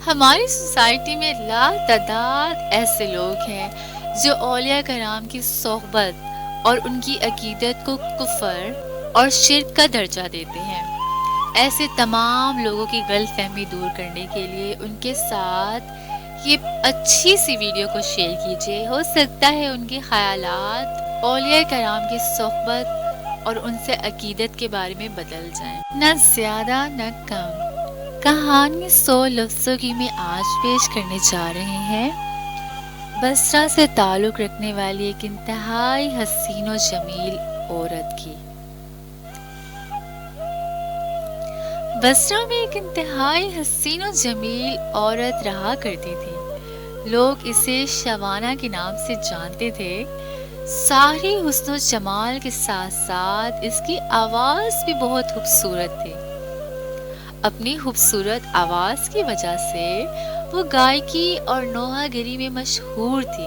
ہماری سوسائٹی میں لا تعداد ایسے لوگ ہیں جو اولیاء کرام کی صحبت اور ان کی عقیدت کو کفر اور شرک کا درجہ دیتے ہیں۔ ایسے تمام لوگوں کی غلط فہمی دور کرنے کے لیے ان کے ساتھ یہ اچھی سی ویڈیو کو شیئر کیجیے۔ ہو سکتا ہے ان کے خیالات اولیاء کرام کی صحبت اور ان سے عقیدت کے بارے میں بدل جائیں۔ نہ زیادہ نہ کم، کہانی 100 لفظوں کی میں آج پیش کرنے جا رہے ہیں بصرہ سے تعلق رکھنے والی ایک انتہائی حسین و جمیل عورت کی۔ بصرہ میں ایک انتہائی حسین و جمیل عورت رہا کرتی تھی۔ لوگ اسے شوانہ کے نام سے جانتے تھے۔ ساری حسن و جمال کے ساتھ ساتھ اس کی آواز بھی بہت خوبصورت تھی۔ اپنی خوبصورت آواز کی وجہ سے وہ گائیکی اور نوحہ گری میں مشہور تھی۔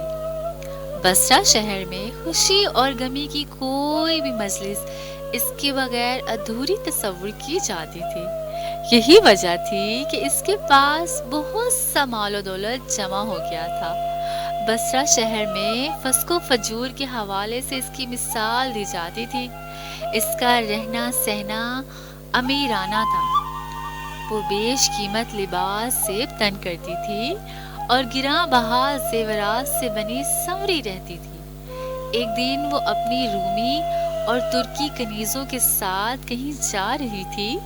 بصرہ شہر میں خوشی اور غمی کی کوئی بھی مجلس اس کے بغیر ادھوری تصور کی جاتی تھی۔ یہی وجہ تھی کہ اس کے پاس بہت سا مال و دولت جمع ہو گیا تھا۔ بصرہ شہر میں فسق و فجور کے حوالے سے اس کی مثال دی جاتی تھی۔ اس کا رہنا سہنا امیرانہ تھا۔ وہ بیش قیمت لباس زیب تن کرتی تھی اور گراں بہا زیورات سے بنی سنوری رہتی تھی۔ ایک دن وہ اپنی رومی اور ترکی کنیزوں کے ساتھ کہیں جا رہی تھی۔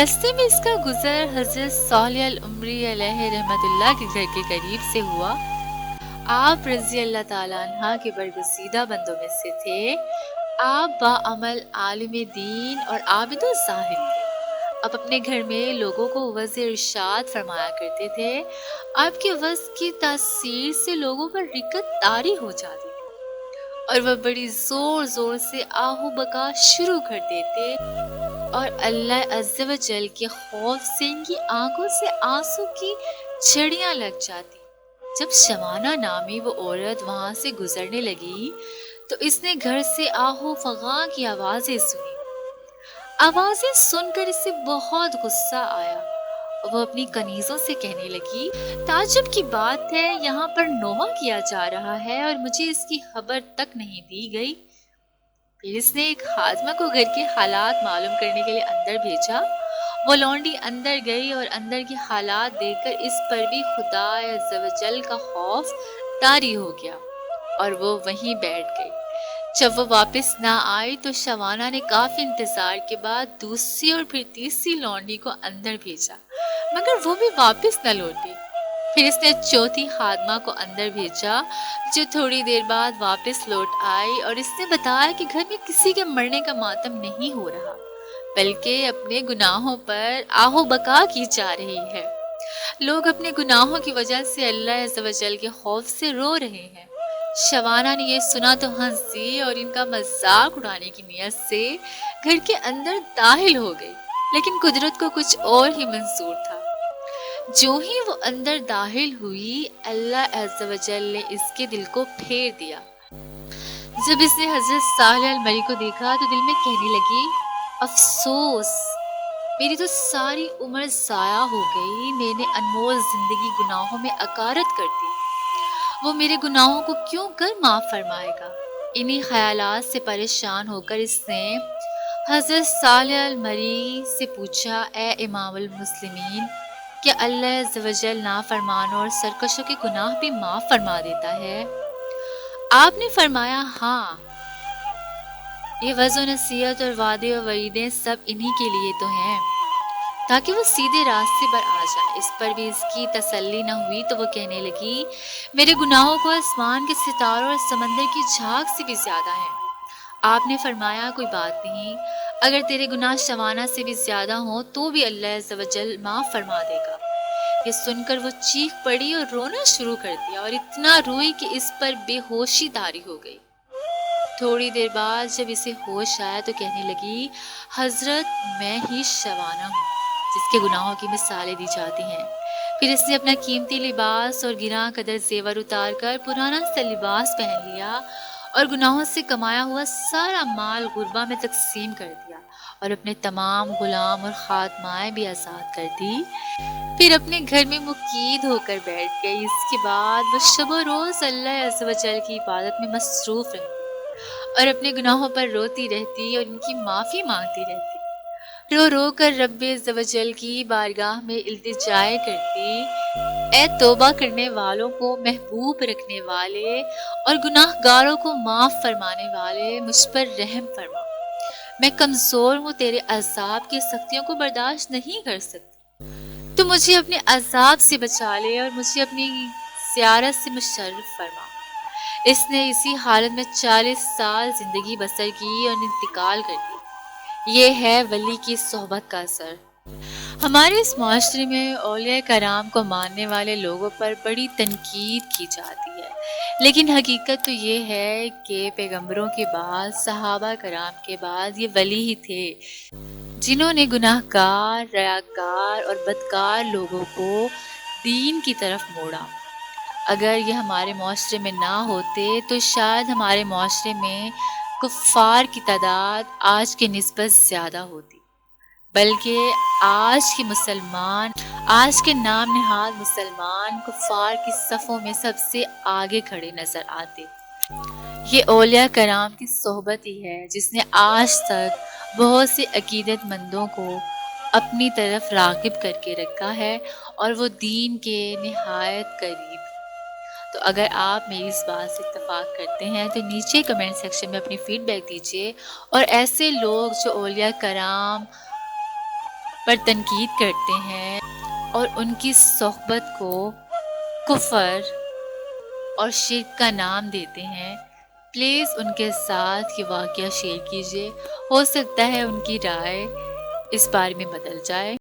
رستے میں اس کا گزر حضرت صالح العمری علیہ رحمت اللہ کے گھر کے قریب سے ہوا۔ آپ رضی اللہ تعالیٰ عنہ کے برگزیدہ بندوں میں سے تھے۔ آپ باعمل عالم دین اور عابد و زاہد تھے۔ آپ اپنے گھر میں لوگوں کو وعظ ارشاد فرمایا کرتے تھے۔ آپ کے وعظ کی تاثیر سے لوگوں پر رقت طاری ہو جاتی تھی اور وہ بڑی زور زور سے آہو بکا شروع کر دیتے اور اللہ عز و جل کے خوف سے ان کی آنکھوں سے آنسو کی جھڑیاں لگ جاتی۔ جب شوانہ نامی وہ عورت وہاں سے گزرنے لگی تو اس نے گھر سے آہو فغاں کی آوازیں سنی۔ آوازیں سن کر اسے بہت غصہ آیا۔ وہ اپنی کنیزوں سے کہنے لگی، تعجب کی بات ہے، یہاں پر نوحہ کیا جا رہا ہے اور مجھے اس کی خبر تک نہیں دی گئی۔ پھر اس نے ایک خادمہ کو گھر کے حالات معلوم کرنے کے لیے اندر بھیجا۔ وہ لونڈی اندر گئی اور اندر کے حالات دیکھ کر اس پر بھی خدا عز و جل کا خوف طاری ہو گیا اور وہ وہیں بیٹھ گئی۔ جب وہ واپس نہ آئی تو شوانہ نے کافی انتظار کے بعد دوسری اور پھر تیسری لونڈی کو اندر بھیجا، مگر وہ بھی واپس نہ لوٹی۔ پھر اس نے چوتھی خادمہ کو اندر بھیجا جو تھوڑی دیر بعد واپس لوٹ آئی اور اس نے بتایا کہ گھر میں کسی کے مرنے کا ماتم نہیں ہو رہا بلکہ اپنے گناہوں پر آہو بکا کی جا رہی ہے۔ لوگ اپنے گناہوں کی وجہ سے اللہ عز و جل کے خوف سے رو رہے ہیں۔ شوانہ نے یہ سنا تو ہنس دی اور ان کا مذاق اڑانے کی نیت سے گھر کے اندر داخل ہو گئی، لیکن قدرت کو کچھ اور ہی منظور تھا۔ جو ہی وہ اندر داخل ہوئی، اللہ عز و جل نے اس کے دل کو پھیر دیا۔ جب اس نے حضرت صالح المری کو دیکھا تو دل میں کہنے لگی، افسوس، میری تو ساری عمر ضائع ہو گئی، میں نے انمول زندگی گناہوں میں اکارت کر دی۔ وہ میرے گناہوں کو کیوں کر معاف فرمائے گا؟ انہی خیالات سے پریشان ہو کر اس نے حضرت صالح المری سے پوچھا، اے امام المسلمین، کیا اللہ عز و جل نافرمانوں اور سرکشوں کے گناہ بھی معاف فرما دیتا ہے؟ آپ نے فرمایا، ہاں، یہ وعظ و نصیحت اور وعدے و وعیدیں سب انہی کے لیے تو ہیں تاکہ وہ سیدھے راستے پر آ جائیں۔ اس پر بھی اس کی تسلی نہ ہوئی تو وہ کہنے لگی، میرے گناہوں کو آسمان کے ستاروں اور سمندر کی جھاگ سے بھی زیادہ ہیں۔ آپ نے فرمایا، کوئی بات نہیں، اگر تیرے گناہ شوانہ سے بھی زیادہ ہوں تو بھی اللہ عز و جل معاف فرما دے گا۔ یہ سن کر وہ چیخ پڑی اور رونا شروع کر دیا اور اتنا روئی کہ اس پر بے ہوشی طاری ہو گئی۔ تھوڑی دیر بعد جب اسے ہوش آیا تو کہنے لگی، حضرت، میں ہی شوانہ ہوں جس کے گناہوں کی مثالیں دی جاتی ہیں۔ پھر اس نے اپنا قیمتی لباس اور گراں قدر زیور اتار کر پرانا سا لباس پہن لیا اور گناہوں سے کمایا ہوا سارا مال غربا میں تقسیم کر دیا اور اپنے تمام غلام اور خادمائیں بھی آزاد کر دی، پھر اپنے گھر میں مقید ہو کر بیٹھ گئی۔ اس کے بعد وہ شب و روز اللہ عز و جل کی عبادت میں مصروف رہتی اور اپنے گناہوں پر روتی رہتی اور ان کی معافی مانگتی رہتی، رو رو کر رب عز و جل کی بارگاہ میں التجائے کرتی، اے توبہ کرنے والوں کو محبوب رکھنے والے اور گناہ گاروں کو معاف فرمانے والے، مجھ پر رحم فرما، میں کمزور ہوں، تیرے عذاب کی سختیوں کو برداشت نہیں کر سکتی، تو مجھے اپنے عذاب سے بچا لے اور مجھے اپنی زیارت سے مشرف فرما۔ اس نے اسی حالت میں 40 سال زندگی بسر کی اور انتقال کر دیا۔ یہ ہے ولی کی صحبت کا اثر۔ ہمارے اس معاشرے میں اولیاء کرام کو ماننے والے لوگوں پر بڑی تنقید کی جاتی ہے، لیکن حقیقت تو یہ ہے کہ پیغمبروں کے بعد، صحابہ کرام کے بعد یہ ولی ہی تھے جنہوں نے گناہ گار، ریاکار اور بدکار لوگوں کو دین کی طرف موڑا۔ اگر یہ ہمارے معاشرے میں نہ ہوتے تو شاید ہمارے معاشرے میں کفار کی تعداد آج کے نسبت زیادہ ہوتی، بلکہ آج کے نام نہاد مسلمان کفار کی صفوں میں سب سے آگے کھڑے نظر آتے۔ یہ اولیاء کرام کی صحبت ہی ہے جس نے آج تک بہت سے عقیدت مندوں کو اپنی طرف راغب کر کے رکھا ہے اور وہ دین کے نہایت قریب۔ تو اگر آپ میری اس بات سے اتفاق کرتے ہیں تو نیچے کمنٹ سیکشن میں اپنی فیڈ بیک دیجیے، اور ایسے لوگ جو اولیاء کرام پر تنقید کرتے ہیں اور ان کی صحبت کو کفر اور شرک کا نام دیتے ہیں، پلیز ان کے ساتھ یہ واقعہ شیئر کیجیے، ہو سکتا ہے ان کی رائے اس بارے میں بدل جائے۔